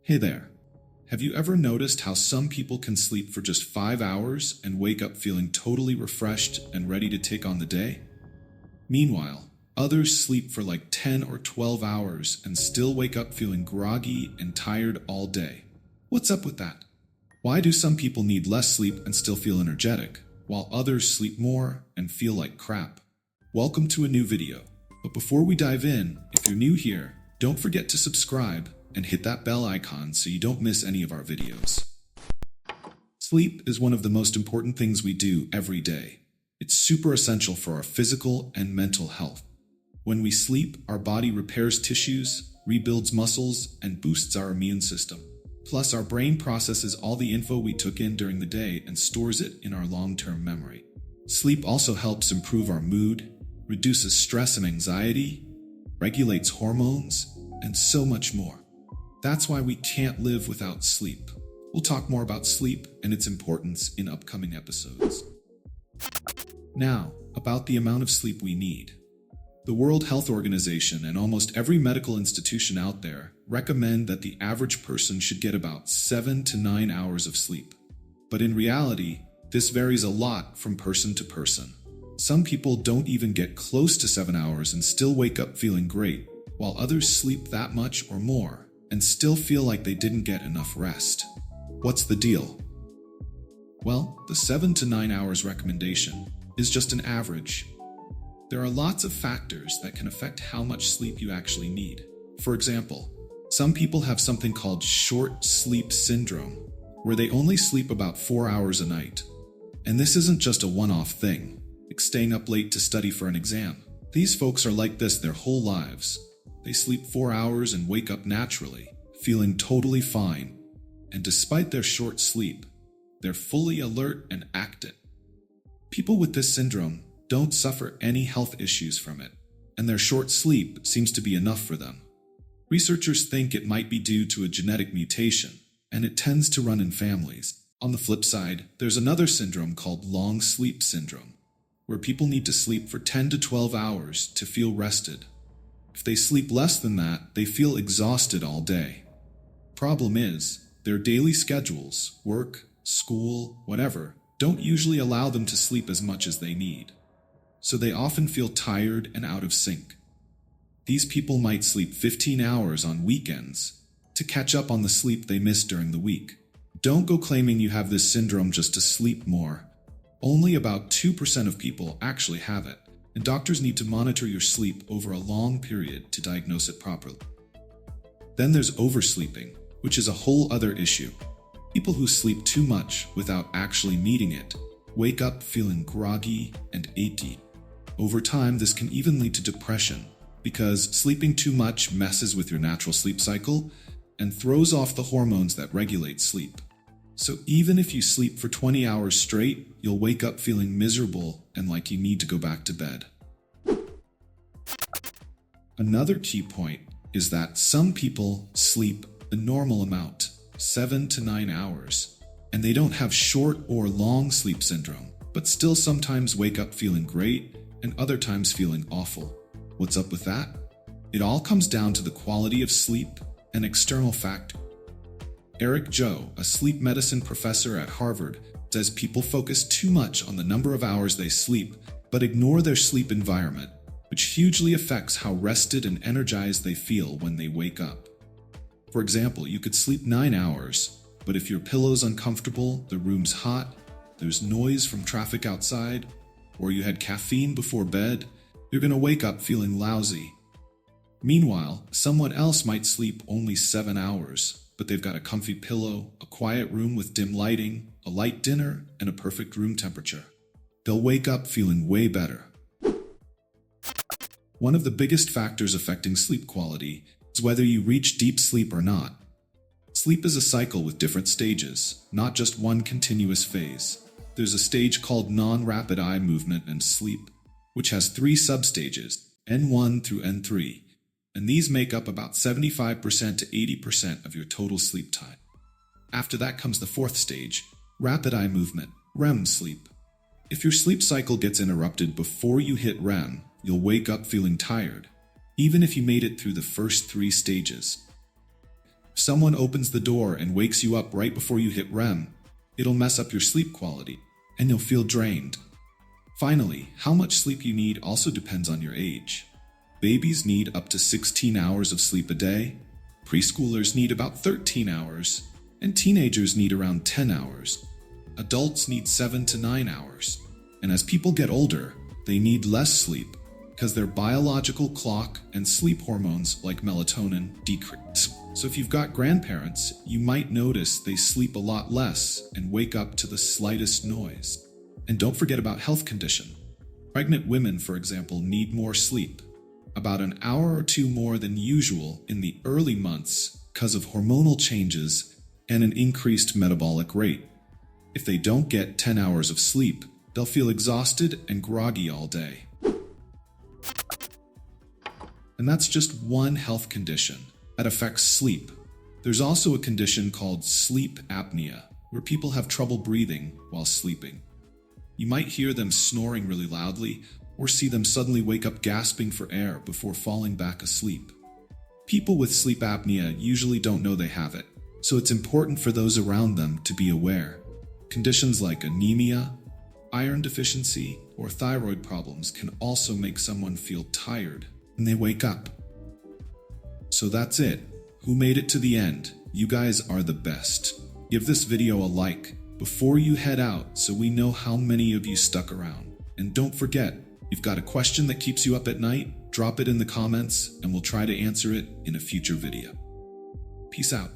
Hey there. Have you ever noticed how some people can sleep for just 5 hours and wake up feeling totally refreshed and ready to take on the day? Meanwhile, others sleep for like 10 or 12 hours and still wake up feeling groggy and tired all day. What's up with that? Why do some people need less sleep and still feel energetic, while others sleep more and feel like crap? Welcome to a new video. But before we dive in, if you're new here, don't forget to subscribe and hit that bell icon so you don't miss any of our videos. Sleep is one of the most important things we do every day. It's super essential for our physical and mental health. When we sleep, our body repairs tissues, rebuilds muscles, and boosts our immune system. Plus, our brain processes all the info we took in during the day and stores it in our long-term memory. Sleep also helps improve our mood, reduces stress and anxiety, regulates hormones, and so much more. That's why we can't live without sleep. We'll talk more about sleep and its importance in upcoming episodes. Now, about the amount of sleep we need. The World Health Organization and almost every medical institution out there recommend that the average person should get about 7 to 9 hours of sleep. But in reality, this varies a lot from person to person. Some people don't even get close to 7 hours and still wake up feeling great, while others sleep that much or more and still feel like they didn't get enough rest. What's the deal? Well, the 7 to 9 hours recommendation is just an average. There are lots of factors that can affect how much sleep you actually need. For example, some people have something called short sleep syndrome, where they only sleep about 4 hours a night. And this isn't just a one-off thing, like staying up late to study for an exam. These folks are like this their whole lives. They sleep 4 hours and wake up naturally, feeling totally fine. And despite their short sleep, they're fully alert and active. People with this syndrome don't suffer any health issues from it, and their short sleep seems to be enough for them. Researchers think it might be due to a genetic mutation, and it tends to run in families. On the flip side, there's another syndrome called long sleep syndrome, where people need to sleep for 10 to 12 hours to feel rested. If they sleep less than that, they feel exhausted all day. Problem is, their daily schedules, work, school, whatever, don't usually allow them to sleep as much as they need. So they often feel tired and out of sync. These people might sleep 15 hours on weekends to catch up on the sleep they missed during the week. Don't go claiming you have this syndrome just to sleep more. Only about 2% of people actually have it, and doctors need to monitor your sleep over a long period to diagnose it properly. Then there's oversleeping, which is a whole other issue. People who sleep too much without actually needing it wake up feeling groggy and achy. Over time, this can even lead to depression because sleeping too much messes with your natural sleep cycle and throws off the hormones that regulate sleep. So even if you sleep for 20 hours straight, you'll wake up feeling miserable and like you need to go back to bed. Another key point is that some people sleep a normal amount, 7 to 9 hours, and they don't have short or long sleep syndrome, but still sometimes wake up feeling great and other times feeling awful. What's up with that? It all comes down to the quality of sleep and external factors. Eric Joe, a sleep medicine professor at Harvard, says people focus too much on the number of hours they sleep, but ignore their sleep environment, which hugely affects how rested and energized they feel when they wake up. For example, you could sleep 9 hours, but if your pillow's uncomfortable, the room's hot, there's noise from traffic outside, or you had caffeine before bed, you're going to wake up feeling lousy. Meanwhile, someone else might sleep only 7 hours, but they've got a comfy pillow, a quiet room with dim lighting, a light dinner, and a perfect room temperature. They'll wake up feeling way better. One of the biggest factors affecting sleep quality is whether you reach deep sleep or not. Sleep is a cycle with different stages, not just one continuous phase. There's a stage called non-rapid eye movement and sleep, which has 3 substages, N1 through N3, and these make up about 75% to 80% of your total sleep time. After that comes the 4th stage, rapid eye movement, REM sleep. If your sleep cycle gets interrupted before you hit REM, you'll wake up feeling tired, even if you made it through the first 3 stages. If someone opens the door and wakes you up right before you hit REM, it'll mess up your sleep quality, and you'll feel drained. Finally, how much sleep you need also depends on your age. Babies need up to 16 hours of sleep a day, preschoolers need about 13 hours, and teenagers need around 10 hours. Adults need 7 to 9 hours. And as people get older, they need less sleep because their biological clock and sleep hormones like melatonin decrease. So if you've got grandparents, you might notice they sleep a lot less and wake up to the slightest noise. And don't forget about health condition. Pregnant women, for example, need more sleep, about an hour or two more than usual in the early months because of hormonal changes and an increased metabolic rate. If they don't get 10 hours of sleep, they'll feel exhausted and groggy all day. And that's just one health condition that affects sleep. There's also a condition called sleep apnea, where people have trouble breathing while sleeping. You might hear them snoring really loudly, or see them suddenly wake up gasping for air before falling back asleep. People with sleep apnea usually don't know they have it, so it's important for those around them to be aware. Conditions like anemia, iron deficiency, or thyroid problems can also make someone feel tired when they wake up. So that's it. Who made it to the end? You guys are the best. Give this video a like before you head out so we know how many of you stuck around. And don't forget, if you've got a question that keeps you up at night, drop it in the comments and we'll try to answer it in a future video. Peace out.